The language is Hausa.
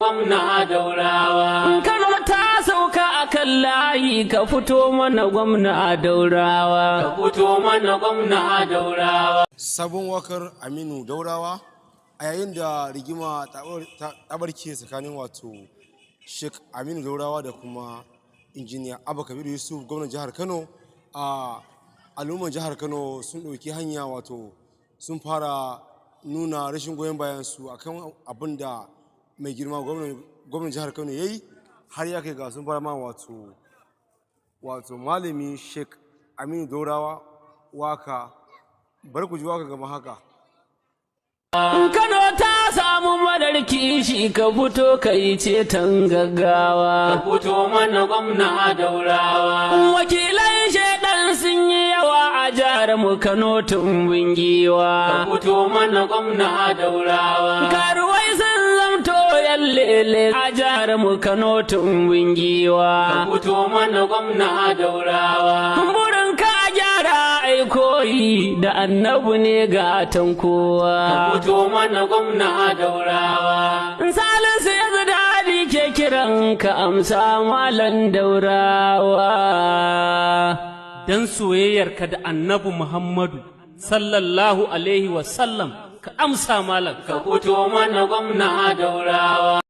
Gwamna Daurawa. Kano ta sauka a kan layi ka fito mana gwamna Daurawa. Ka fito mana gwamna Daurawa. Sabon wakar Aminu Daurawa a yayin da rigima ta barke tsakanin wato Sheikh Aminu Daurawa da kuma injiniya Abba Kabiru Yusuf gwamnan jihar Kano. A al'umman jihar Kano sun ɗauki hanya wato sun fara nuna rashin goyon bayan su akan abin da mai girma gwamnan jihar Kano yayi, har ya kai ga sun fara ma wato malami Sheikh Aminu Daurawa waka. Bar ku ji waka gama haka. Kano ta samu madarki shi ka fito ka yi ceton gaggawa. Ka fito mana gwamna Daurawa. Wakilan shaidan sun yi yawa a jihar mu Kano tumbin giwa. Ka fito mana gwamna Daurawa. Karuwai sun zamto yan lele a jihar mu Kano tumbin giwa. Ka fito mana gwamna Daurawa. Burin ka gyara koyi da annabu ne ga tankowa. Ka fito mana gwamna Daurawa. Salisu ya daɗi ke kiran ka amsa malan Daurawa. Dan soyayyarka da annabi Muhammadu sallallahu alaihi wasallam ka amsa malan. Ka fito mana gwamna Daurawa.